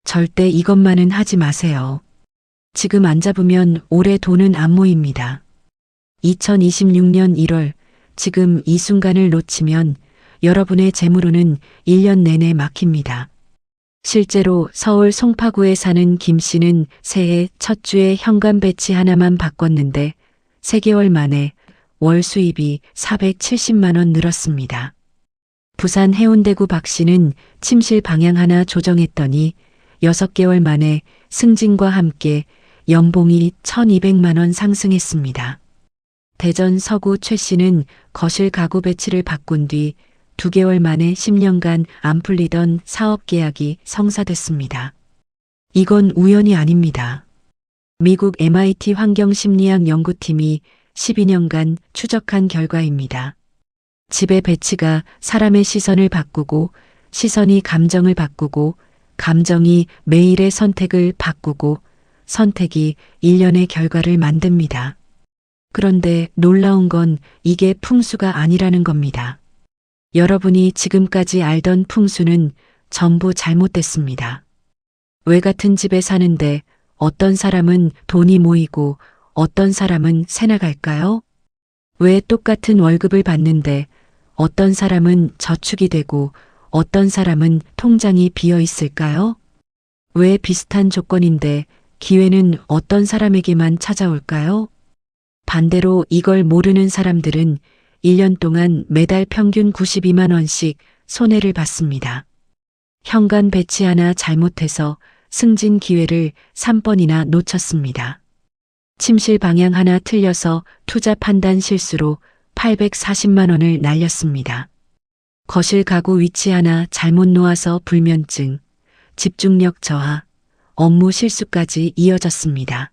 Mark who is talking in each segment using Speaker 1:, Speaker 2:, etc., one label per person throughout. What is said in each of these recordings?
Speaker 1: 절대 이것만은 하지 마세요. 지금 안 잡으면 올해 돈은 안 모입니다. 2026년 1월, 지금 이 순간을 놓치면 여러분의 재물운은 1년 내내 막힙니다. 실제로 서울 송파구에 사는 김 씨는 새해 첫 주에 현관 배치 하나만 바꿨는데 3개월 만에 월 수입이 470만 원 늘었습니다. 부산 해운대구 박 씨는 침실 방향 하나 조정했더니 6개월 만에 승진과 함께 연봉이 1,200만 원 상승했습니다. 대전 서구 최 씨는 거실 가구 배치를 바꾼 뒤 2개월 만에 10년간 안 풀리던 사업 계약이 성사됐습니다. 이건 우연이 아닙니다. 미국 MIT 환경심리학 연구팀이 12년간 추적한 결과입니다. 집의 배치가 사람의 시선을 바꾸고, 시선이 감정을 바꾸고, 감정이 매일의 선택을 바꾸고, 선택이 1년의 결과를 만듭니다. 그런데 놀라운 건 이게 풍수가 아니라는 겁니다. 여러분이 지금까지 알던 풍수는 전부 잘못됐습니다. 왜 같은 집에 사는데 어떤 사람은 돈이 모이고 어떤 사람은 새 나갈까요? 왜 똑같은 월급을 받는데 어떤 사람은 저축이 되고 어떤 사람은 통장이 비어 있을까요? 왜 비슷한 조건인데 기회는 어떤 사람에게만 찾아올까요? 반대로 이걸 모르는 사람들은 1년 동안 매달 평균 92만 원씩 손해를 봤습니다. 현관 배치 하나 잘못해서 승진 기회를 3번이나 놓쳤습니다. 침실 방향 하나 틀려서 투자 판단 실수로 840만 원을 날렸습니다. 거실 가구 위치 하나 잘못 놓아서 불면증, 집중력 저하, 업무 실수까지 이어졌습니다.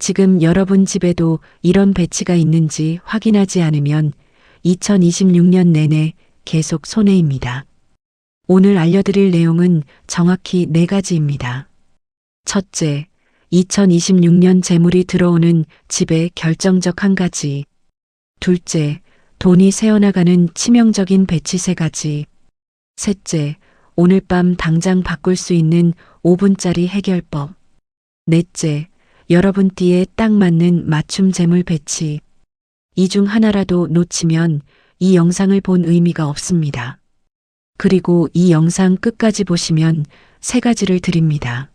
Speaker 1: 지금 여러분 집에도 이런 배치가 있는지 확인하지 않으면 2026년 내내 계속 손해입니다. 오늘 알려드릴 내용은 정확히 4가지입니다. 첫째, 2026년 재물이 들어오는 집의 결정적 1가지. 둘째, 돈이 새어나가는 치명적인 배치 3가지. 셋째, 오늘 밤 당장 바꿀 수 있는 5분짜리 해결법. 넷째, 여러분 띠에 딱 맞는 맞춤 재물 배치. 이 중 하나라도 놓치면 이 영상을 본 의미가 없습니다. 그리고 이 영상 끝까지 보시면 3가지를 드립니다.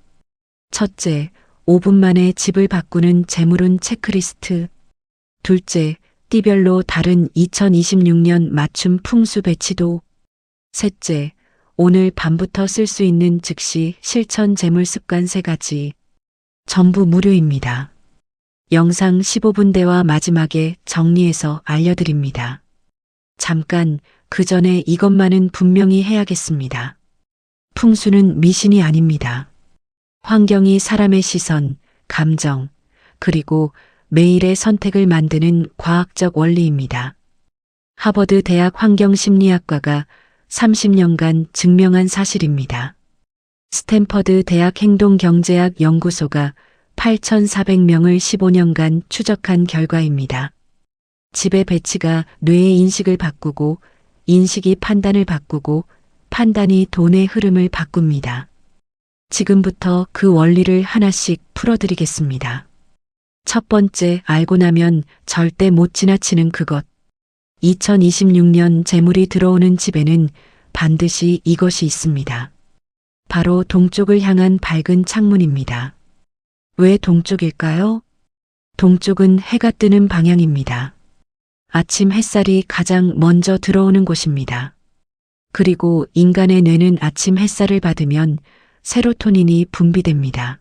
Speaker 1: 첫째, 5분 만에 집을 바꾸는 재물운 체크리스트. 둘째, 띠별로 다른 2026년 맞춤 풍수 배치도. 셋째, 오늘 밤부터 쓸 수 있는 즉시 실천 재물 습관 3가지. 전부 무료입니다. 영상 15분대와 마지막에 정리해서 알려드립니다. 잠깐, 그 전에 이것만은 분명히 해야겠습니다. 풍수는 미신이 아닙니다. 환경이 사람의 시선, 감정, 그리고 매일의 선택을 만드는 과학적 원리입니다. 하버드 대학 환경심리학과가 30년간 증명한 사실입니다. 스탠퍼드 대학 행동경제학 연구소가 8,400명을 15년간 추적한 결과입니다. 집의 배치가 뇌의 인식을 바꾸고 인식이 판단을 바꾸고 판단이 돈의 흐름을 바꿉니다. 지금부터 그 원리를 하나씩 풀어드리겠습니다. 첫 번째, 알고 나면 절대 못 지나치는 그것. 2026년 재물이 들어오는 집에는 반드시 이것이 있습니다. 바로 동쪽을 향한 밝은 창문입니다. 왜 동쪽일까요? 동쪽은 해가 뜨는 방향입니다. 아침 햇살이 가장 먼저 들어오는 곳입니다. 그리고 인간의 뇌는 아침 햇살을 받으면 세로토닌이 분비됩니다.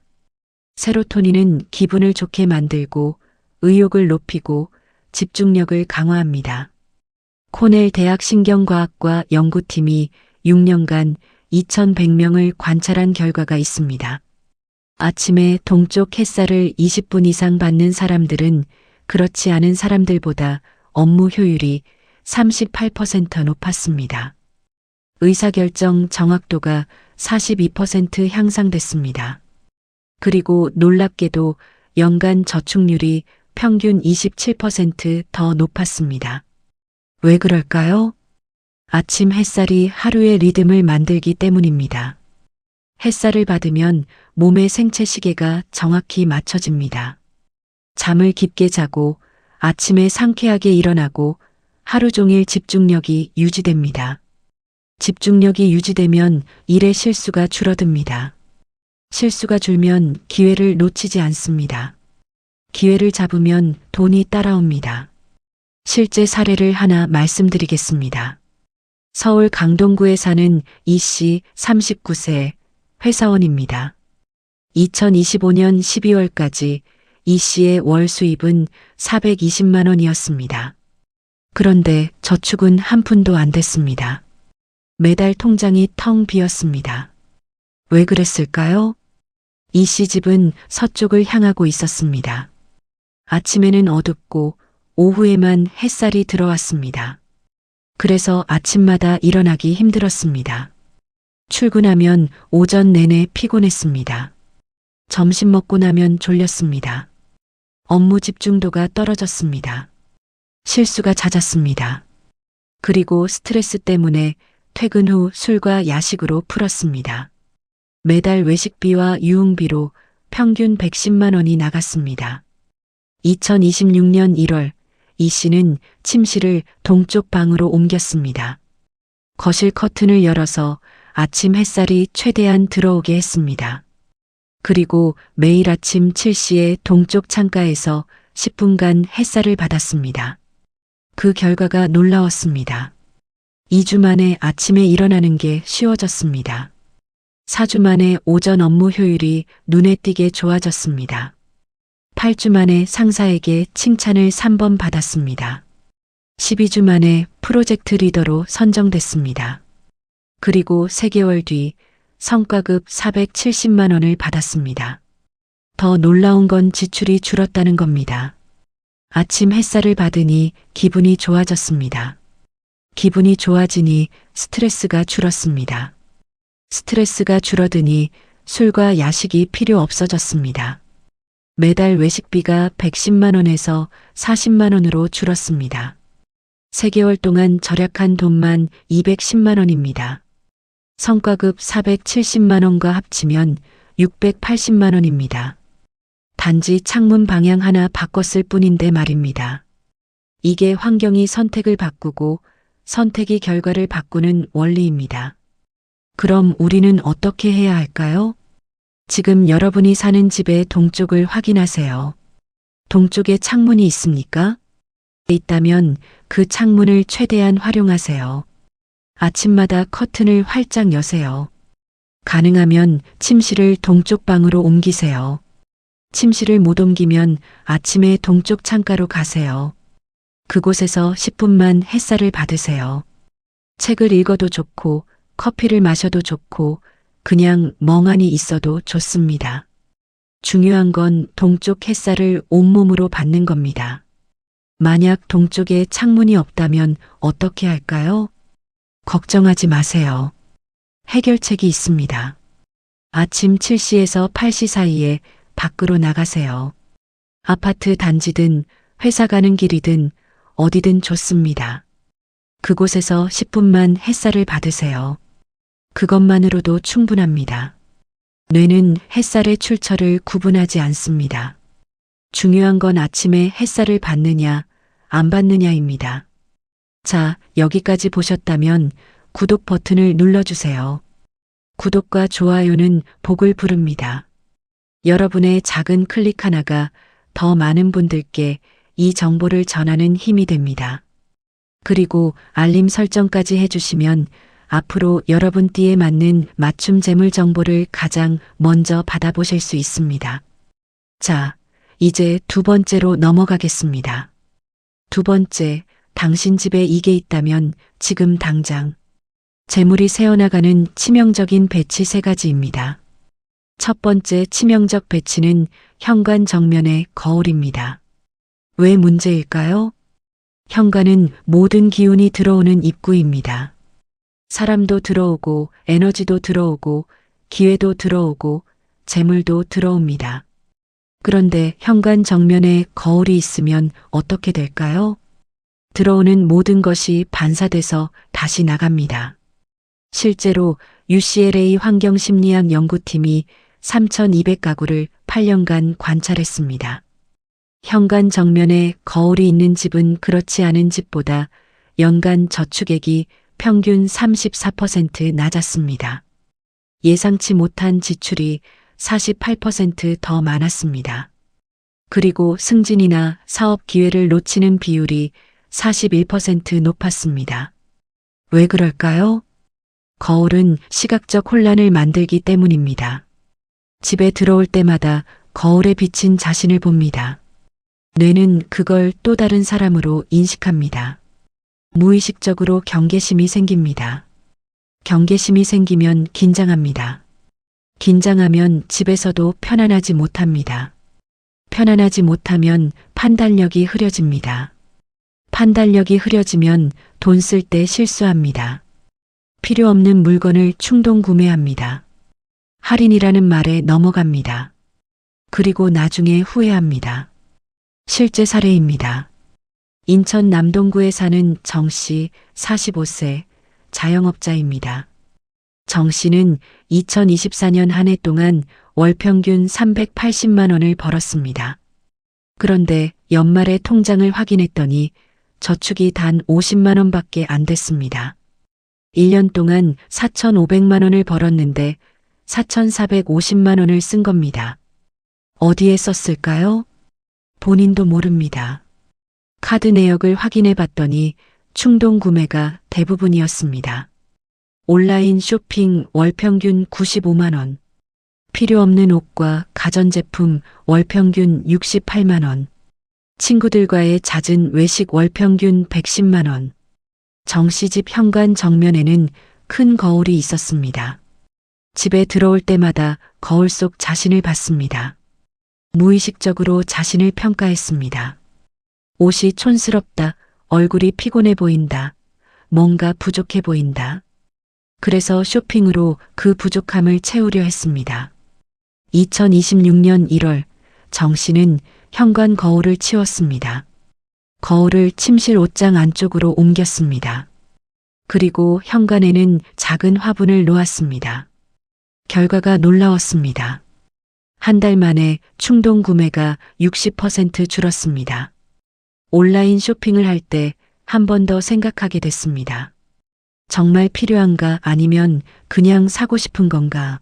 Speaker 1: 세로토닌은 기분을 좋게 만들고 의욕을 높이고 집중력을 강화합니다. 코넬 대학 신경과학과 연구팀이 6년간 2,100명을 관찰한 결과가 있습니다. 아침에 동쪽 햇살을 20분 이상 받는 사람들은 그렇지 않은 사람들보다 업무 효율이 38% 높았습니다. 의사결정 정확도가 42% 향상됐습니다. 그리고 놀랍게도 연간 저축률이 평균 27% 높았습니다. 왜 그럴까요? 아침 햇살이 하루의 리듬을 만들기 때문입니다. 햇살을 받으면 몸의 생체 시계가 정확히 맞춰집니다. 잠을 깊게 자고 아침에 상쾌하게 일어나고 하루 종일 집중력이 유지됩니다. 집중력이 유지되면 일의 실수가 줄어듭니다. 실수가 줄면 기회를 놓치지 않습니다. 기회를 잡으면 돈이 따라옵니다. 실제 사례를 하나 말씀드리겠습니다. 서울 강동구에 사는 이 씨 39세 회사원입니다. 2025년 12월까지 이 씨의 월 수입은 420만 원이었습니다. 그런데 저축은 한 푼도 안 됐습니다. 매달 통장이 텅 비었습니다. 왜 그랬을까요? 이 씨 집은 서쪽을 향하고 있었습니다. 아침에는 어둡고 오후에만 햇살이 들어왔습니다. 그래서 아침마다 일어나기 힘들었습니다. 출근하면 오전 내내 피곤했습니다. 점심 먹고 나면 졸렸습니다. 업무 집중도가 떨어졌습니다. 실수가 잦았습니다. 그리고 스트레스 때문에 퇴근 후 술과 야식으로 풀었습니다. 매달 외식비와 유흥비로 평균 110만 원이 나갔습니다. 2026년 1월 이 씨는 침실을 동쪽 방으로 옮겼습니다. 거실 커튼을 열어서 아침 햇살이 최대한 들어오게 했습니다. 그리고 매일 아침 7시에 동쪽 창가에서 10분간 햇살을 받았습니다. 그 결과가 놀라웠습니다. 2주 만에 아침에 일어나는 게 쉬워졌습니다. 4주 만에 오전 업무 효율이 눈에 띄게 좋아졌습니다. 8주 만에 상사에게 칭찬을 3번 받았습니다. 12주 만에 프로젝트 리더로 선정됐습니다. 그리고 3개월 뒤 성과급 470만 원을 받았습니다. 더 놀라운 건 지출이 줄었다는 겁니다. 아침 햇살을 받으니 기분이 좋아졌습니다. 기분이 좋아지니 스트레스가 줄었습니다. 스트레스가 줄어드니 술과 야식이 필요 없어졌습니다. 매달 외식비가 110만 원에서 40만 원으로 줄었습니다. 3개월 동안 절약한 돈만 210만 원입니다. 성과급 470만 원과 합치면 680만 원입니다. 단지 창문 방향 하나 바꿨을 뿐인데 말입니다. 이게 환경이 선택을 바꾸고 선택이 결과를 바꾸는 원리입니다. 그럼 우리는 어떻게 해야 할까요? 지금 여러분이 사는 집의 동쪽을 확인하세요. 동쪽에 창문이 있습니까? 있다면 그 창문을 최대한 활용하세요. 아침마다 커튼을 활짝 여세요. 가능하면 침실을 동쪽 방으로 옮기세요. 침실을 못 옮기면 아침에 동쪽 창가로 가세요. 그곳에서 10분만 햇살을 받으세요. 책을 읽어도 좋고 커피를 마셔도 좋고 그냥 멍하니 있어도 좋습니다. 중요한 건 동쪽 햇살을 온몸으로 받는 겁니다. 만약 동쪽에 창문이 없다면 어떻게 할까요? 걱정하지 마세요. 해결책이 있습니다. 아침 7시에서 8시 사이에 밖으로 나가세요. 아파트 단지든 회사 가는 길이든 어디든 좋습니다. 그곳에서 10분만 햇살을 받으세요. 그것만으로도 충분합니다. 뇌는 햇살의 출처를 구분하지 않습니다. 중요한 건 아침에 햇살을 받느냐, 안 받느냐입니다. 자, 여기까지 보셨다면 구독 버튼을 눌러주세요. 구독과 좋아요는 복을 부릅니다. 여러분의 작은 클릭 하나가 더 많은 분들께 이 정보를 전하는 힘이 됩니다. 그리고 알림 설정까지 해주시면 앞으로 여러분 띠에 맞는 맞춤 재물 정보를 가장 먼저 받아보실 수 있습니다. 자, 이제 두 번째로 넘어가겠습니다. 두 번째, 당신 집에 이게 있다면 지금 당장. 재물이 새어나가는 치명적인 배치 3가지입니다. 첫 번째 치명적 배치는 현관 정면의 거울입니다. 왜 문제일까요? 현관은 모든 기운이 들어오는 입구입니다. 사람도 들어오고 에너지도 들어오고 기회도 들어오고 재물도 들어옵니다. 그런데 현관 정면에 거울이 있으면 어떻게 될까요? 들어오는 모든 것이 반사돼서 다시 나갑니다. 실제로 UCLA 환경심리학 연구팀이 3,200가구를 8년간 관찰했습니다. 현관 정면에 거울이 있는 집은 그렇지 않은 집보다 연간 저축액이 평균 34% 낮았습니다. 예상치 못한 지출이 48% 더 많았습니다. 그리고 승진이나 사업 기회를 놓치는 비율이 41% 높았습니다. 왜 그럴까요? 거울은 시각적 혼란을 만들기 때문입니다. 집에 들어올 때마다 거울에 비친 자신을 봅니다. 뇌는 그걸 또 다른 사람으로 인식합니다. 무의식적으로 경계심이 생깁니다. 경계심이 생기면 긴장합니다. 긴장하면 집에서도 편안하지 못합니다. 편안하지 못하면 판단력이 흐려집니다. 판단력이 흐려지면 돈 쓸 때 실수합니다. 필요 없는 물건을 충동 구매합니다. 할인이라는 말에 넘어갑니다. 그리고 나중에 후회합니다. 실제 사례입니다. 인천 남동구에 사는 정 씨, 45세, 자영업자입니다. 정 씨는 2024년 한 해 동안 월 평균 380만 원을 벌었습니다. 그런데 연말에 통장을 확인했더니 저축이 단 50만 원밖에 안 됐습니다. 1년 동안 4,500만 원을 벌었는데 4,450만 원을 쓴 겁니다. 어디에 썼을까요? 본인도 모릅니다. 카드 내역을 확인해 봤더니 충동 구매가 대부분이었습니다. 온라인 쇼핑 월 평균 95만 원. 필요 없는 옷과 가전제품 월 평균 68만 원. 친구들과의 잦은 외식 월 평균 110만 원. 정 씨 집 현관 정면에는 큰 거울이 있었습니다. 집에 들어올 때마다 거울 속 자신을 봤습니다. 무의식적으로 자신을 평가했습니다. 옷이 촌스럽다, 얼굴이 피곤해 보인다, 뭔가 부족해 보인다. 그래서 쇼핑으로 그 부족함을 채우려 했습니다. 2026년 1월 정 씨는 현관 거울을 치웠습니다. 거울을 침실 옷장 안쪽으로 옮겼습니다. 그리고 현관에는 작은 화분을 놓았습니다. 결과가 놀라웠습니다. 한 달 만에 충동 구매가 60% 줄었습니다. 온라인 쇼핑을 할 때 한 번 더 생각하게 됐습니다. 정말 필요한가 아니면 그냥 사고 싶은 건가?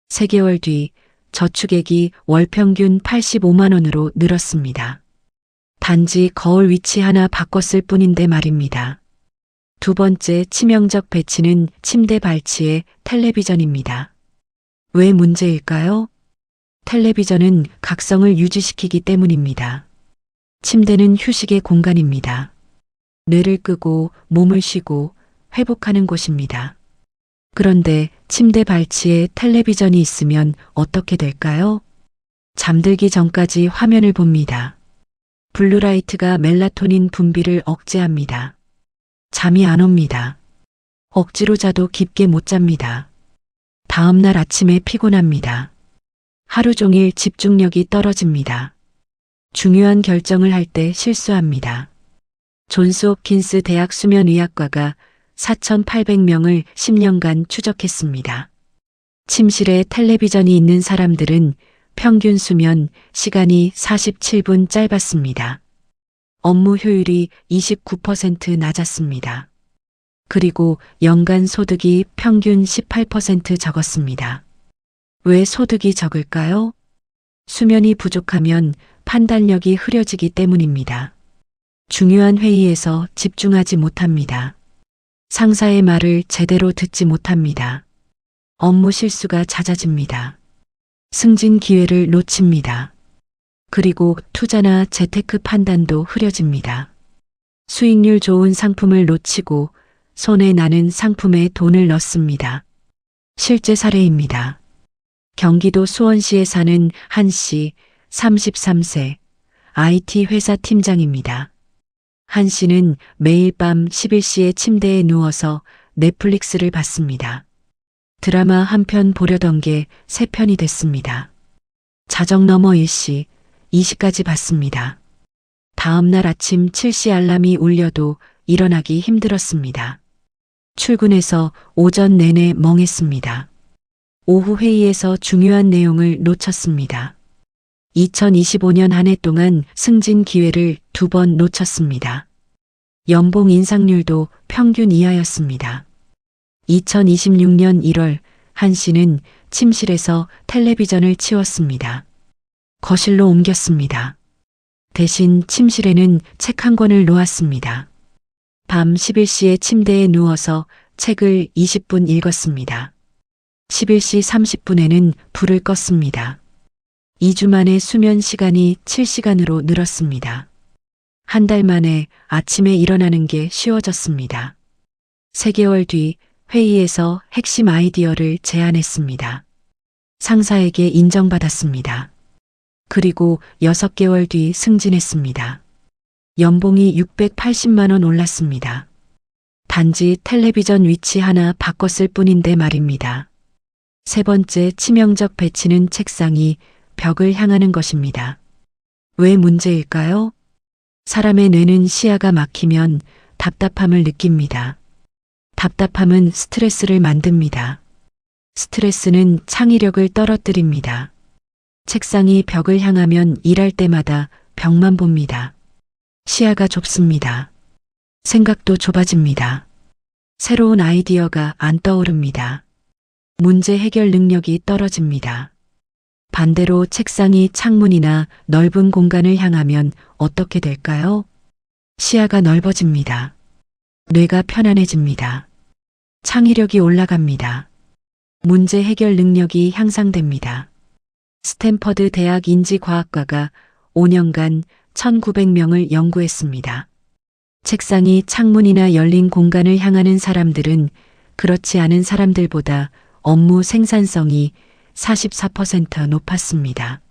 Speaker 1: 3개월 뒤 저축액이 월 평균 85만 원으로 늘었습니다. 단지 거울 위치 하나 바꿨을 뿐인데 말입니다. 두 번째 치명적 배치는 침대 발치에 텔레비전입니다. 왜 문제일까요? 텔레비전은 각성을 유지시키기 때문입니다. 침대는 휴식의 공간입니다. 뇌를 끄고 몸을 쉬고 회복하는 곳입니다. 그런데 침대 발치에 텔레비전이 있으면 어떻게 될까요? 잠들기 전까지 화면을 봅니다. 블루라이트가 멜라토닌 분비를 억제합니다. 잠이 안 옵니다. 억지로 자도 깊게 못 잡니다. 다음 날 아침에 피곤합니다. 하루 종일 집중력이 떨어집니다. 중요한 결정을 할 때 실수합니다. 존스 홉킨스 대학 수면의학과가 4,800명을 10년간 추적했습니다. 침실에 텔레비전이 있는 사람들은 평균 수면 시간이 47분 짧았습니다. 업무 효율이 29% 낮았습니다. 그리고 연간 소득이 평균 18% 적었습니다. 왜 소득이 적을까요? 수면이 부족하면 판단력이 흐려지기 때문입니다. 중요한 회의에서 집중하지 못합니다. 상사의 말을 제대로 듣지 못합니다. 업무 실수가 잦아집니다. 승진 기회를 놓칩니다. 그리고 투자나 재테크 판단도 흐려집니다. 수익률 좋은 상품을 놓치고 손에 나는 상품에 돈을 넣습니다. 실제 사례입니다. 경기도 수원시에 사는 한 씨, 33세, IT 회사 팀장입니다. 한 씨는 매일 밤 11시에 침대에 누워서 넷플릭스를 봤습니다. 드라마 한 편 보려던 게 3편이 됐습니다. 자정 넘어 1시, 2시까지 봤습니다. 다음 날 아침 7시 알람이 울려도 일어나기 힘들었습니다. 출근해서 오전 내내 멍했습니다. 오후 회의에서 중요한 내용을 놓쳤습니다. 2025년 한 해 동안 승진 기회를 2번 놓쳤습니다. 연봉 인상률도 평균 이하였습니다. 2026년 1월 한 씨는 침실에서 텔레비전을 치웠습니다. 거실로 옮겼습니다. 대신 침실에는 책 한 권을 놓았습니다. 밤 11시에 침대에 누워서 책을 20분 읽었습니다. 11시 30분에는 불을 껐습니다. 2주 만에 수면 시간이 7시간으로 늘었습니다. 한 달 만에 아침에 일어나는 게 쉬워졌습니다. 3개월 뒤 회의에서 핵심 아이디어를 제안했습니다. 상사에게 인정받았습니다. 그리고 6개월 뒤 승진했습니다. 연봉이 680만 원 올랐습니다. 단지 텔레비전 위치 하나 바꿨을 뿐인데 말입니다. 세 번째 치명적 배치는 책상이 벽을 향하는 것입니다. 왜 문제일까요? 사람의 뇌는 시야가 막히면 답답함을 느낍니다. 답답함은 스트레스를 만듭니다. 스트레스는 창의력을 떨어뜨립니다. 책상이 벽을 향하면 일할 때마다 벽만 봅니다. 시야가 좁습니다. 생각도 좁아집니다. 새로운 아이디어가 안 떠오릅니다. 문제 해결 능력이 떨어집니다. 반대로 책상이 창문이나 넓은 공간을 향하면 어떻게 될까요? 시야가 넓어집니다. 뇌가 편안해집니다. 창의력이 올라갑니다. 문제 해결 능력이 향상됩니다. 스탠퍼드 대학 인지과학과가 5년간 1900명을 연구했습니다. 책상이 창문이나 열린 공간을 향하는 사람들은 그렇지 않은 사람들보다 업무 생산성이 44% 높았습니다.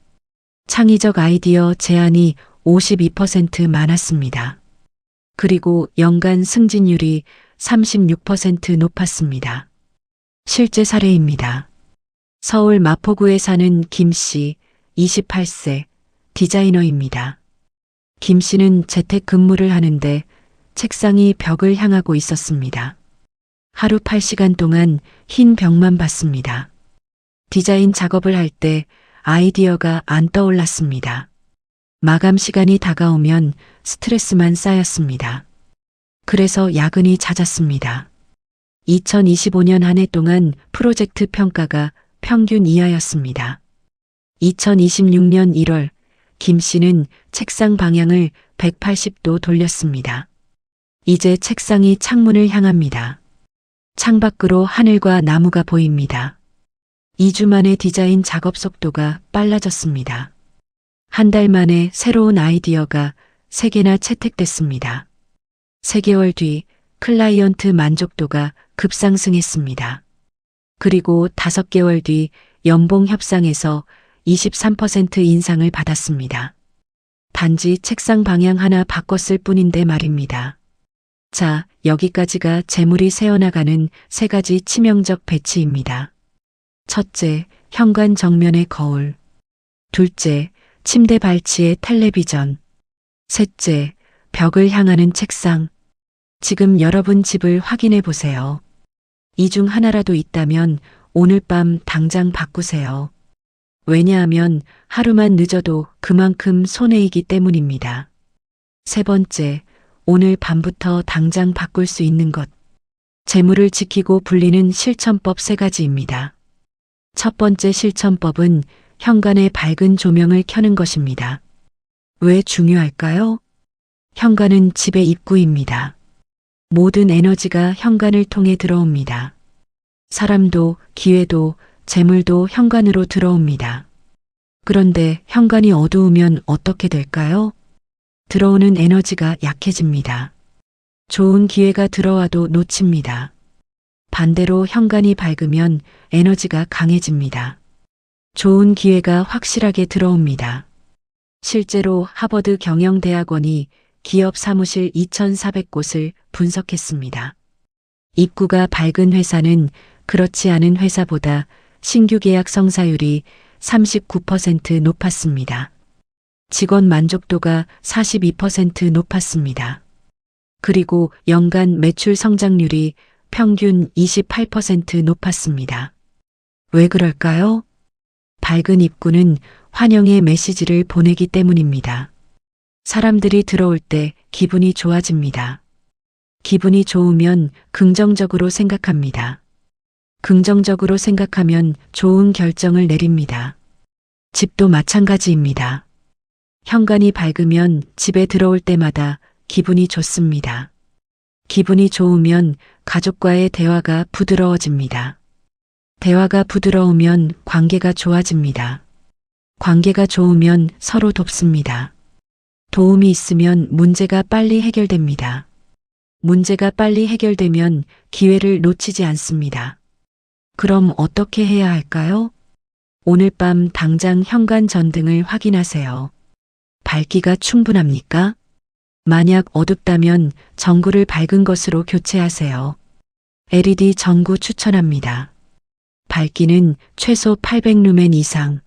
Speaker 1: 창의적 아이디어 제안이 52% 많았습니다. 그리고 연간 승진율이 36% 높았습니다. 실제 사례입니다. 서울 마포구에 사는 김 씨, 28세, 디자이너입니다. 김 씨는 재택근무를 하는데 책상이 벽을 향하고 있었습니다. 하루 8시간 동안 흰 벽만 봤습니다. 디자인 작업을 할 때 아이디어가 안 떠올랐습니다. 마감 시간이 다가오면 스트레스만 쌓였습니다. 그래서 야근이 잦았습니다. 2025년 한 해 동안 프로젝트 평가가 평균 이하였습니다. 2026년 1월 김 씨는 책상 방향을 180도 돌렸습니다. 이제 책상이 창문을 향합니다. 창밖으로 하늘과 나무가 보입니다. 2주 만에 디자인 작업 속도가 빨라졌습니다. 한 달 만에 새로운 아이디어가 3개나 채택됐습니다. 3개월 뒤 클라이언트 만족도가 급상승했습니다. 그리고 5개월 뒤 연봉 협상에서 23% 인상을 받았습니다. 단지 책상 방향 하나 바꿨을 뿐인데 말입니다. 자, 여기까지가 재물이 새어나가는 3가지 치명적 배치입니다. 첫째, 현관 정면의 거울. 둘째, 침대 발치의 텔레비전. 셋째, 벽을 향하는 책상. 지금 여러분 집을 확인해 보세요. 이 중 하나라도 있다면 오늘 밤 당장 바꾸세요. 왜냐하면 하루만 늦어도 그만큼 손해이기 때문입니다. 세 번째, 오늘 밤부터 당장 바꿀 수 있는 것. 재물을 지키고 불리는 실천법 3가지입니다. 첫 번째 실천법은 현관에 밝은 조명을 켜는 것입니다. 왜 중요할까요? 현관은 집의 입구입니다. 모든 에너지가 현관을 통해 들어옵니다. 사람도, 기회도, 재물도 현관으로 들어옵니다. 그런데 현관이 어두우면 어떻게 될까요? 들어오는 에너지가 약해집니다. 좋은 기회가 들어와도 놓칩니다. 반대로 현관이 밝으면 에너지가 강해집니다. 좋은 기회가 확실하게 들어옵니다. 실제로 하버드 경영대학원이 기업 사무실 2,400곳을 분석했습니다. 입구가 밝은 회사는 그렇지 않은 회사보다 신규 계약 성사율이 39% 높았습니다. 직원 만족도가 42% 높았습니다. 그리고 연간 매출 성장률이 평균 28% 높았습니다. 왜 그럴까요? 밝은 입구는 환영의 메시지를 보내기 때문입니다. 사람들이 들어올 때 기분이 좋아집니다. 기분이 좋으면 긍정적으로 생각합니다. 긍정적으로 생각하면 좋은 결정을 내립니다. 집도 마찬가지입니다. 현관이 밝으면 집에 들어올 때마다 기분이 좋습니다. 기분이 좋으면 가족과의 대화가 부드러워집니다. 대화가 부드러우면 관계가 좋아집니다. 관계가 좋으면 서로 돕습니다. 도움이 있으면 문제가 빨리 해결됩니다. 문제가 빨리 해결되면 기회를 놓치지 않습니다. 그럼 어떻게 해야 할까요? 오늘 밤 당장 현관 전등을 확인하세요. 밝기가 충분합니까? 만약 어둡다면 전구를 밝은 것으로 교체하세요. LED 전구 추천합니다. 밝기는 최소 800루멘 이상.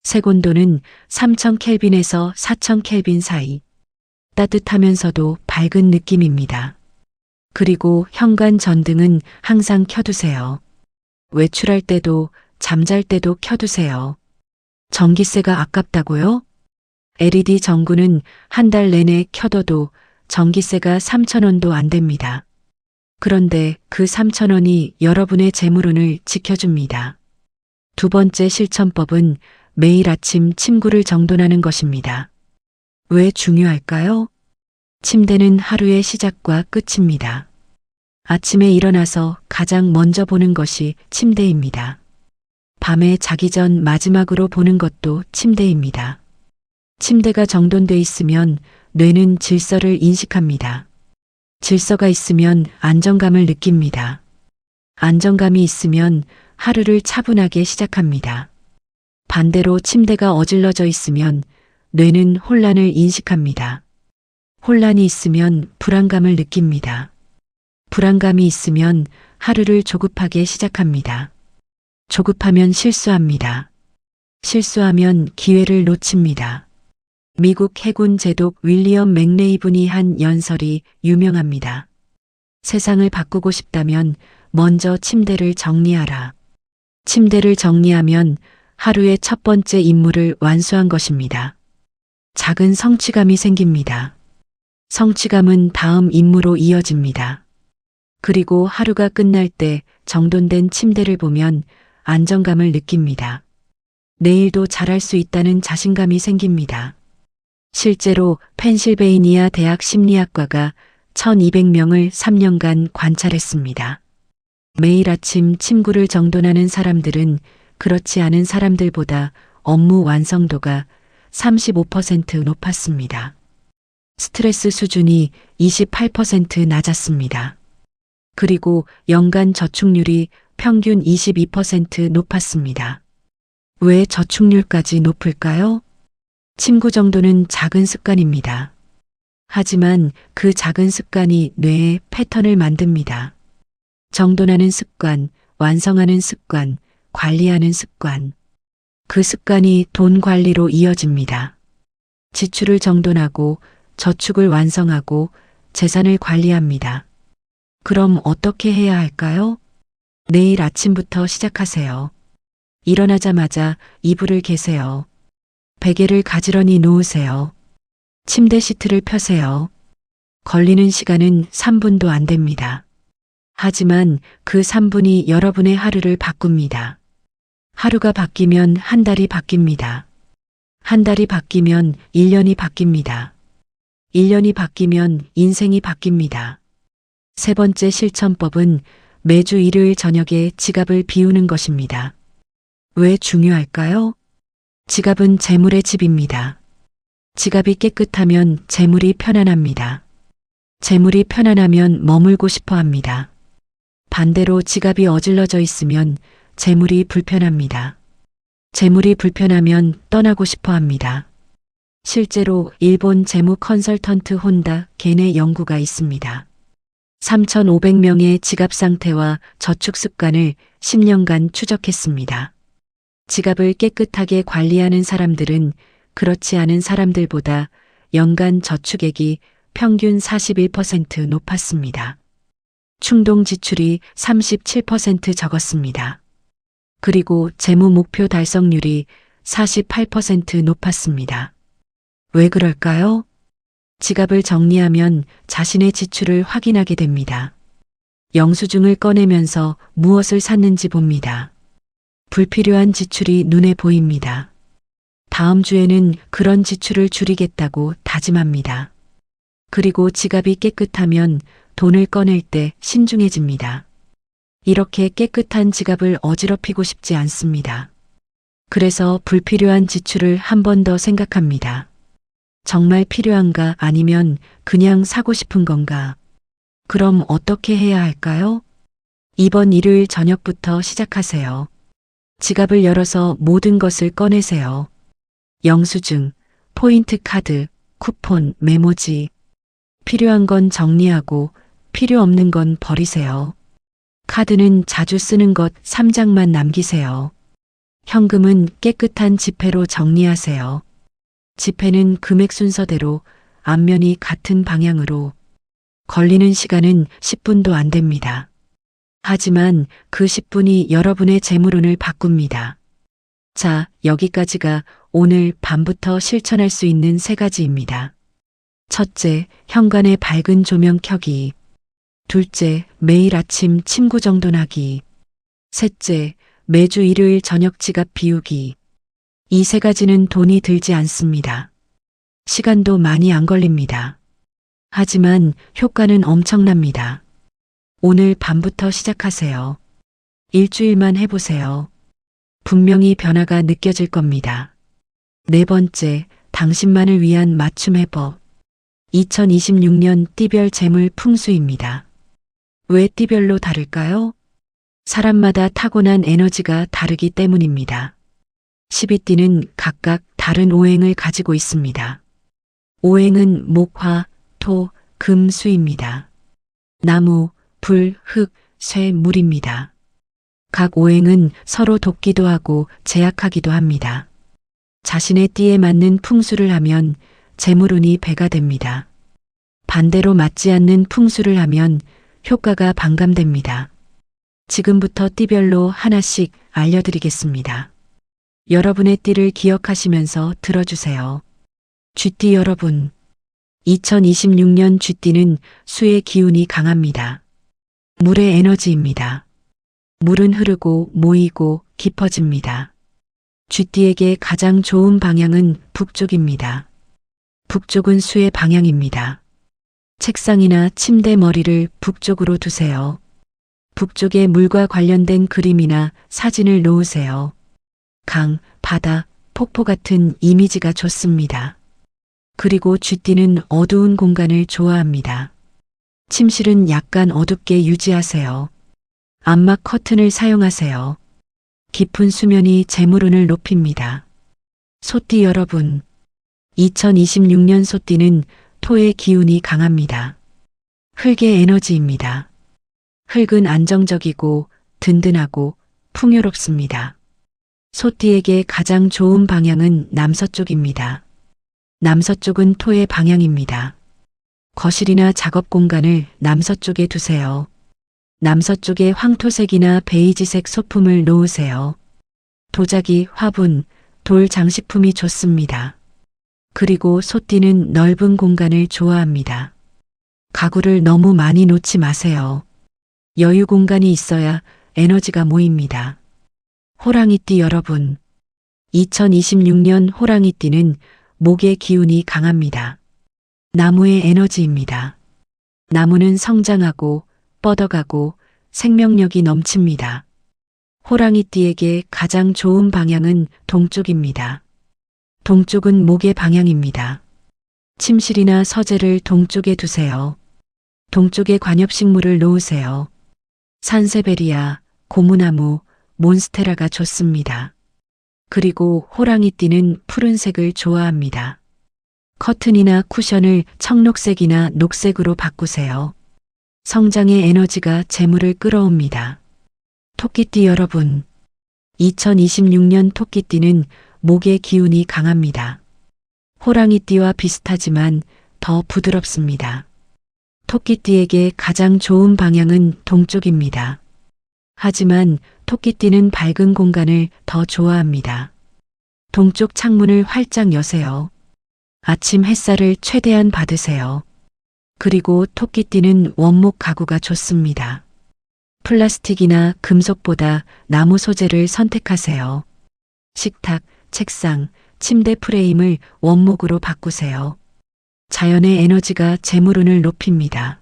Speaker 1: 색온도는 3000 켈빈에서 4000 켈빈 사이. 따뜻하면서도 밝은 느낌입니다. 그리고 현관 전등은 항상 켜두세요. 외출할 때도 잠잘 때도 켜두세요. 전기세가 아깝다고요? LED 전구는 한 달 내내 켜둬도 전기세가 3,000원도 안 됩니다. 그런데 그 3,000원이 여러분의 재물운을 지켜줍니다. 두 번째 실천법은 매일 아침 침구를 정돈하는 것입니다. 왜 중요할까요? 침대는 하루의 시작과 끝입니다. 아침에 일어나서 가장 먼저 보는 것이 침대입니다. 밤에 자기 전 마지막으로 보는 것도 침대입니다. 침대가 정돈돼 있으면 뇌는 질서를 인식합니다. 질서가 있으면 안정감을 느낍니다. 안정감이 있으면 하루를 차분하게 시작합니다. 반대로 침대가 어질러져 있으면 뇌는 혼란을 인식합니다. 혼란이 있으면 불안감을 느낍니다. 불안감이 있으면 하루를 조급하게 시작합니다. 조급하면 실수합니다. 실수하면 기회를 놓칩니다. 미국 해군 제독 윌리엄 맥레이븐이 한 연설이 유명합니다. 세상을 바꾸고 싶다면 먼저 침대를 정리하라. 침대를 정리하면 하루의 첫 번째 임무를 완수한 것입니다. 작은 성취감이 생깁니다. 성취감은 다음 임무로 이어집니다. 그리고 하루가 끝날 때 정돈된 침대를 보면 안정감을 느낍니다. 내일도 잘할 수 있다는 자신감이 생깁니다. 실제로 펜실베이니아 대학 심리학과가 1200명을 3년간 관찰했습니다. 매일 아침 침구를 정돈하는 사람들은 그렇지 않은 사람들보다 업무 완성도가 35% 높았습니다. 스트레스 수준이 28% 낮았습니다. 그리고 연간 저축률이 평균 22% 높았습니다. 왜 저축률까지 높을까요? 침구 정도는 작은 습관입니다. 하지만 그 작은 습관이 뇌에 패턴을 만듭니다. 정돈하는 습관, 완성하는 습관, 관리하는 습관. 그 습관이 돈 관리로 이어집니다. 지출을 정돈하고 저축을 완성하고 재산을 관리합니다. 그럼 어떻게 해야 할까요? 내일 아침부터 시작하세요. 일어나자마자 이불을 개세요. 베개를 가지런히 놓으세요. 침대 시트를 펴세요. 걸리는 시간은 3분도 안 됩니다. 하지만 그 3분이 여러분의 하루를 바꿉니다. 하루가 바뀌면 한 달이 바뀝니다. 한 달이 바뀌면 1년이 바뀝니다. 1년이 바뀌면 인생이 바뀝니다. 세 번째 실천법은 매주 일요일 저녁에 지갑을 비우는 것입니다. 왜 중요할까요? 지갑은 재물의 집입니다. 지갑이 깨끗하면 재물이 편안합니다. 재물이 편안하면 머물고 싶어 합니다. 반대로 지갑이 어질러져 있으면 재물이 불편합니다. 재물이 불편하면 떠나고 싶어 합니다. 실제로 일본 재무 컨설턴트 혼다 겐의 연구가 있습니다. 3,500명의 지갑 상태와 저축 습관을 10년간 추적했습니다. 지갑을 깨끗하게 관리하는 사람들은 그렇지 않은 사람들보다 연간 저축액이 평균 41% 높았습니다. 충동 지출이 37% 적었습니다. 그리고 재무 목표 달성률이 48% 높았습니다. 왜 그럴까요? 지갑을 정리하면 자신의 지출을 확인하게 됩니다. 영수증을 꺼내면서 무엇을 샀는지 봅니다. 불필요한 지출이 눈에 보입니다. 다음 주에는 그런 지출을 줄이겠다고 다짐합니다. 그리고 지갑이 깨끗하면 돈을 꺼낼 때 신중해집니다. 이렇게 깨끗한 지갑을 어지럽히고 싶지 않습니다. 그래서 불필요한 지출을 한 번 더 생각합니다. 정말 필요한가 아니면 그냥 사고 싶은 건가? 그럼 어떻게 해야 할까요? 이번 일요일 저녁부터 시작하세요. 지갑을 열어서 모든 것을 꺼내세요. 영수증, 포인트 카드, 쿠폰, 메모지. 필요한 건 정리하고 필요 없는 건 버리세요. 카드는 자주 쓰는 것 3장만 남기세요. 현금은 깨끗한 지폐로 정리하세요. 지폐는 금액 순서대로 앞면이 같은 방향으로. 걸리는 시간은 10분도 안 됩니다. 하지만 그 10분이 여러분의 재물운을 바꿉니다. 자, 여기까지가 오늘 밤부터 실천할 수 있는 3가지입니다. 첫째, 현관에 밝은 조명 켜기. 둘째, 매일 아침 침구 정돈하기. 셋째, 매주 일요일 저녁 지갑 비우기. 이 3가지는 돈이 들지 않습니다. 시간도 많이 안 걸립니다. 하지만 효과는 엄청납니다. 오늘 밤부터 시작하세요. 일주일만 해보세요. 분명히 변화가 느껴질 겁니다. 네 번째, 당신만을 위한 맞춤 해법. 2026년 띠별 재물 풍수입니다. 왜 띠별로 다를까요? 사람마다 타고난 에너지가 다르기 때문입니다. 12띠는 각각 다른 오행을 가지고 있습니다. 오행은 목, 화, 토, 금, 수입니다. 나무, 불, 흙, 쇠, 물입니다. 각 오행은 서로 돕기도 하고 제약하기도 합니다. 자신의 띠에 맞는 풍수를 하면 재물운이 배가 됩니다. 반대로 맞지 않는 풍수를 하면 효과가 반감됩니다. 지금부터 띠별로 하나씩 알려드리겠습니다. 여러분의 띠를 기억하시면서 들어주세요. 쥐띠 여러분, 2026년 쥐띠는 수의 기운이 강합니다. 물의 에너지입니다. 물은 흐르고 모이고 깊어집니다. 쥐띠에게 가장 좋은 방향은 북쪽입니다. 북쪽은 수의 방향입니다. 책상이나 침대 머리를 북쪽으로 두세요. 북쪽에 물과 관련된 그림이나 사진을 놓으세요. 강, 바다, 폭포 같은 이미지가 좋습니다. 그리고 쥐띠는 어두운 공간을 좋아합니다. 침실은 약간 어둡게 유지하세요. 암막 커튼을 사용하세요. 깊은 수면이 재물운을 높입니다. 소띠 여러분, 2026년 소띠는 토의 기운이 강합니다. 흙의 에너지입니다. 흙은 안정적이고 든든하고 풍요롭습니다. 소띠에게 가장 좋은 방향은 남서쪽입니다. 남서쪽은 토의 방향입니다. 거실이나 작업 공간을 남서쪽에 두세요. 남서쪽에 황토색이나 베이지색 소품을 놓으세요. 도자기, 화분, 돌 장식품이 좋습니다. 그리고 소띠는 넓은 공간을 좋아합니다. 가구를 너무 많이 놓지 마세요. 여유 공간이 있어야 에너지가 모입니다. 호랑이띠 여러분, 2026년 호랑이띠는 목의 기운이 강합니다. 나무의 에너지입니다. 나무는 성장하고 뻗어가고 생명력이 넘칩니다. 호랑이띠에게 가장 좋은 방향은 동쪽입니다. 동쪽은 목의 방향입니다. 침실이나 서재를 동쪽에 두세요. 동쪽에 관엽식물을 놓으세요. 산세베리아, 고무나무, 몬스테라가 좋습니다. 그리고 호랑이띠는 푸른색을 좋아합니다. 커튼이나 쿠션을 청록색이나 녹색으로 바꾸세요. 성장의 에너지가 재물을 끌어옵니다. 토끼띠 여러분, 2026년 토끼띠는 목의 기운이 강합니다. 호랑이띠와 비슷하지만 더 부드럽습니다. 토끼띠에게 가장 좋은 방향은 동쪽입니다. 하지만 토끼띠는 밝은 공간을 더 좋아합니다. 동쪽 창문을 활짝 여세요. 아침 햇살을 최대한 받으세요. 그리고 토끼띠는 원목 가구가 좋습니다. 플라스틱이나 금속보다 나무 소재를 선택하세요. 식탁, 책상, 침대 프레임을 원목으로 바꾸세요. 자연의 에너지가 재물운을 높입니다.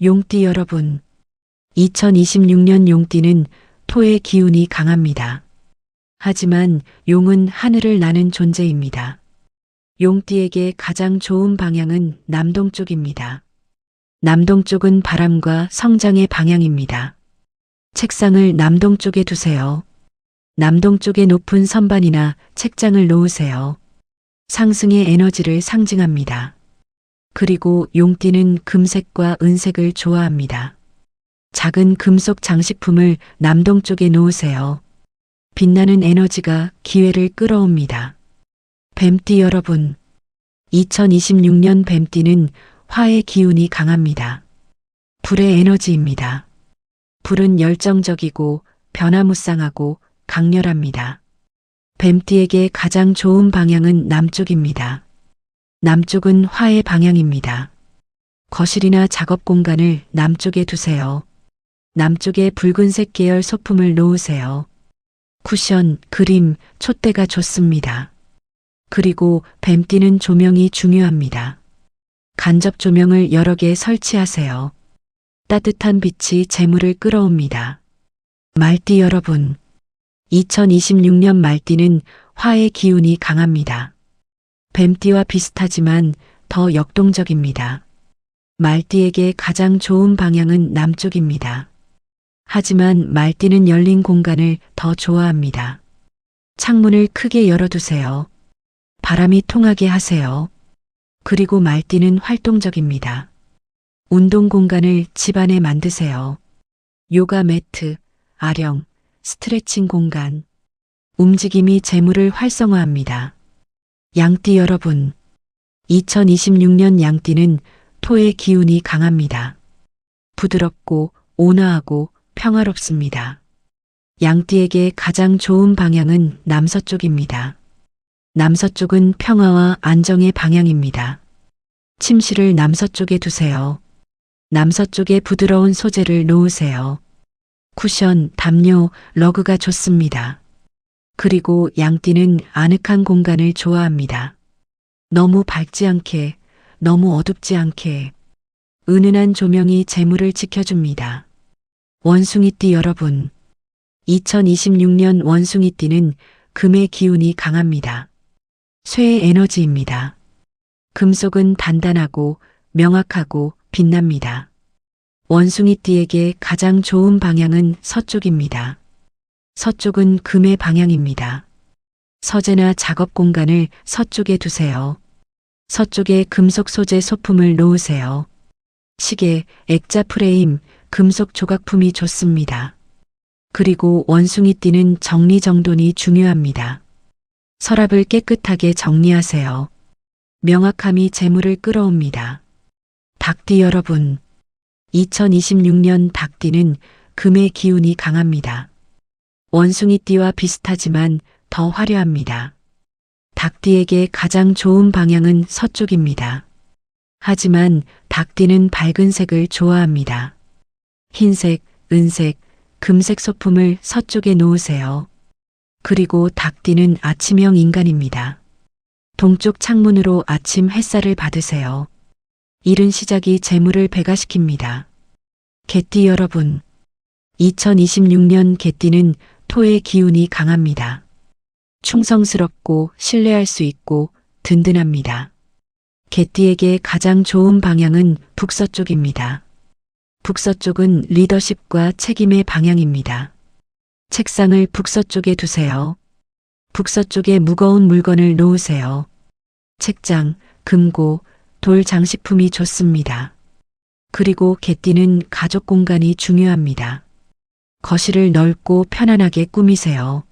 Speaker 1: 용띠 여러분, 2026년 용띠는 토의 기운이 강합니다. 하지만 용은 하늘을 나는 존재입니다. 용띠에게 가장 좋은 방향은 남동쪽입니다. 남동쪽은 바람과 성장의 방향입니다. 책상을 남동쪽에 두세요. 남동쪽에 높은 선반이나 책장을 놓으세요. 상승의 에너지를 상징합니다. 그리고 용띠는 금색과 은색을 좋아합니다. 작은 금속 장식품을 남동쪽에 놓으세요. 빛나는 에너지가 기회를 끌어옵니다. 뱀띠 여러분, 2026년 뱀띠는 화의 기운이 강합니다. 불의 에너지입니다. 불은 열정적이고 변화무쌍하고 강렬합니다. 뱀띠에게 가장 좋은 방향은 남쪽입니다. 남쪽은 화의 방향입니다. 거실이나 작업 공간을 남쪽에 두세요. 남쪽에 붉은색 계열 소품을 놓으세요. 쿠션, 그림, 촛대가 좋습니다. 그리고 뱀띠는 조명이 중요합니다. 간접 조명을 여러 개 설치하세요. 따뜻한 빛이 재물을 끌어옵니다. 말띠 여러분, 2026년 말띠는 화의 기운이 강합니다. 뱀띠와 비슷하지만 더 역동적입니다. 말띠에게 가장 좋은 방향은 남쪽입니다. 하지만 말띠는 열린 공간을 더 좋아합니다. 창문을 크게 열어두세요. 바람이 통하게 하세요. 그리고 말띠는 활동적입니다. 운동 공간을 집안에 만드세요. 요가 매트, 아령, 스트레칭 공간. 움직임이 재물을 활성화합니다. 양띠 여러분, 2026년 양띠는 토의 기운이 강합니다. 부드럽고 온화하고 평화롭습니다. 양띠에게 가장 좋은 방향은 남서쪽입니다. 남서쪽은 평화와 안정의 방향입니다. 침실을 남서쪽에 두세요. 남서쪽에 부드러운 소재를 놓으세요. 쿠션, 담요, 러그가 좋습니다. 그리고 양띠는 아늑한 공간을 좋아합니다. 너무 밝지 않게, 너무 어둡지 않게. 은은한 조명이 재물을 지켜줍니다. 원숭이띠 여러분, 2026년 원숭이띠는 금의 기운이 강합니다. 쇠의 에너지입니다. 금속은 단단하고 명확하고 빛납니다. 원숭이띠에게 가장 좋은 방향은 서쪽입니다. 서쪽은 금의 방향입니다. 서재나 작업 공간을 서쪽에 두세요. 서쪽에 금속 소재 소품을 놓으세요. 시계, 액자 프레임, 금속 조각품이 좋습니다. 그리고 원숭이띠는 정리정돈이 중요합니다. 서랍을 깨끗하게 정리하세요. 명확함이 재물을 끌어옵니다. 닭띠 여러분, 2026년 닭띠는 금의 기운이 강합니다. 원숭이띠와 비슷하지만 더 화려합니다. 닭띠에게 가장 좋은 방향은 서쪽입니다. 하지만 닭띠는 밝은 색을 좋아합니다. 흰색, 은색, 금색 소품을 서쪽에 놓으세요. 그리고 닭띠는 아침형 인간입니다. 동쪽 창문으로 아침 햇살을 받으세요. 이른 시작이 재물을 배가시킵니다. 개띠 여러분, 2026년 개띠는 토의 기운이 강합니다. 충성스럽고 신뢰할 수 있고 든든합니다. 개띠에게 가장 좋은 방향은 북서쪽입니다. 북서쪽은 리더십과 책임의 방향입니다. 책상을 북서쪽에 두세요. 북서쪽에 무거운 물건을 놓으세요. 책장, 금고, 돌 장식품이 좋습니다. 그리고 개띠는 가족 공간이 중요합니다. 거실을 넓고 편안하게 꾸미세요.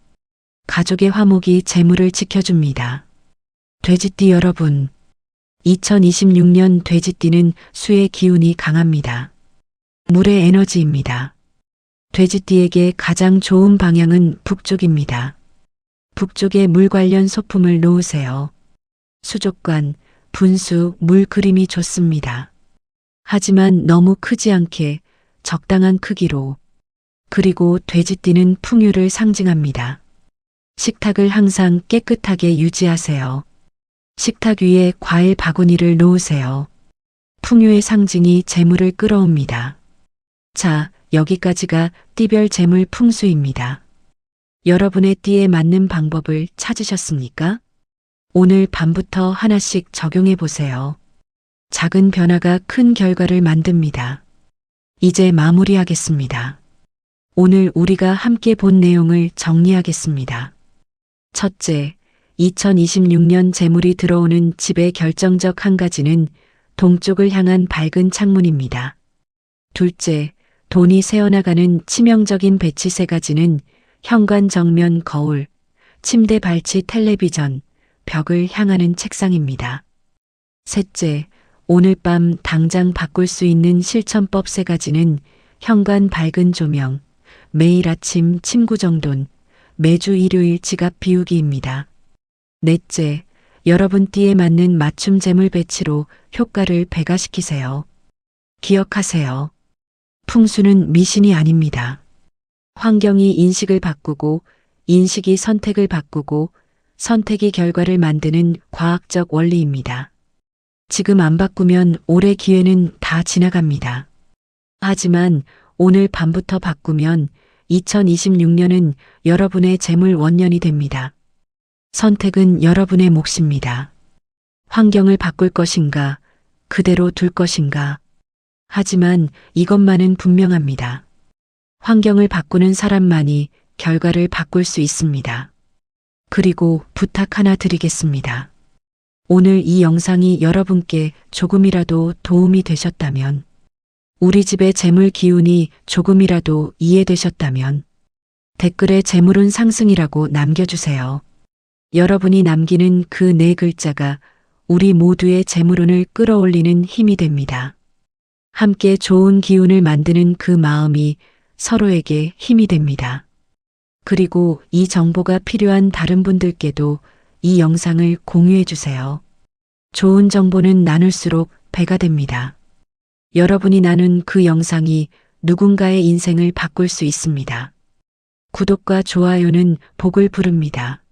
Speaker 1: 가족의 화목이 재물을 지켜줍니다. 돼지띠 여러분, 2026년 돼지띠는 수의 기운이 강합니다. 물의 에너지입니다. 돼지띠에게 가장 좋은 방향은 북쪽입니다. 북쪽에 물 관련 소품을 놓으세요. 수족관, 분수, 물 그림이 좋습니다. 하지만 너무 크지 않게 적당한 크기로. 그리고 돼지띠는 풍요를 상징합니다. 식탁을 항상 깨끗하게 유지하세요. 식탁 위에 과일 바구니를 놓으세요. 풍요의 상징이 재물을 끌어옵니다. 자, 여기까지가 띠별 재물 풍수입니다. 여러분의 띠에 맞는 방법을 찾으셨습니까? 오늘 밤부터 하나씩 적용해 보세요. 작은 변화가 큰 결과를 만듭니다. 이제 마무리하겠습니다. 오늘 우리가 함께 본 내용을 정리하겠습니다. 첫째, 2026년 재물이 들어오는 집의 결정적 한 가지는 동쪽을 향한 밝은 창문입니다. 둘째, 돈이 새어나가는 치명적인 배치 세 가지는 현관 정면 거울, 침대 발치 텔레비전, 벽을 향하는 책상입니다. 셋째, 오늘 밤 당장 바꿀 수 있는 실천법 세 가지는 현관 밝은 조명, 매일 아침 침구 정돈, 매주 일요일 지갑 비우기입니다. 넷째, 여러분 띠에 맞는 맞춤 재물 배치로 효과를 배가시키세요. 기억하세요. 풍수는 미신이 아닙니다. 환경이 인식을 바꾸고, 인식이 선택을 바꾸고, 선택이 결과를 만드는 과학적 원리입니다. 지금 안 바꾸면 올해 기회는 다 지나갑니다. 하지만 오늘 밤부터 바꾸면 2026년은 여러분의 재물 원년이 됩니다. 선택은 여러분의 몫입니다. 환경을 바꿀 것인가, 그대로 둘 것인가. 하지만 이것만은 분명합니다. 환경을 바꾸는 사람만이 결과를 바꿀 수 있습니다. 그리고 부탁 하나 드리겠습니다. 오늘 이 영상이 여러분께 조금이라도 도움이 되셨다면, 우리 집의 재물 기운이 조금이라도 이해되셨다면, 댓글에 재물운 상승이라고 남겨주세요. 여러분이 남기는 그 네 글자가 우리 모두의 재물운을 끌어올리는 힘이 됩니다. 함께 좋은 기운을 만드는 그 마음이 서로에게 힘이 됩니다. 그리고 이 정보가 필요한 다른 분들께도 이 영상을 공유해 주세요. 좋은 정보는 나눌수록 배가 됩니다. 여러분이 나눈 그 영상이 누군가의 인생을 바꿀 수 있습니다. 구독과 좋아요는 복을 부릅니다.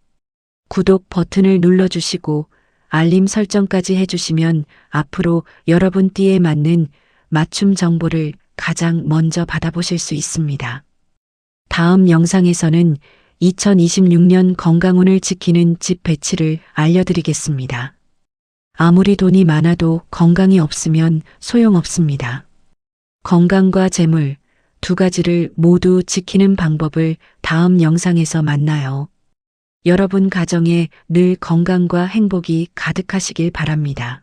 Speaker 1: 구독 버튼을 눌러주시고 알림 설정까지 해주시면 앞으로 여러분 띠에 맞는 맞춤 정보를 가장 먼저 받아보실 수 있습니다. 다음 영상에서는 2026년 건강운을 지키는 집 배치를 알려드리겠습니다. 아무리 돈이 많아도 건강이 없으면 소용없습니다. 건강과 재물 두 가지를 모두 지키는 방법을 다음 영상에서 만나요. 여러분 가정에 늘 건강과 행복이 가득하시길 바랍니다.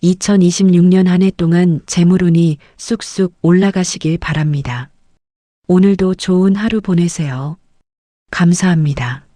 Speaker 1: 2026년 한 해 동안 재물운이 쑥쑥 올라가시길 바랍니다. 오늘도 좋은 하루 보내세요. 감사합니다.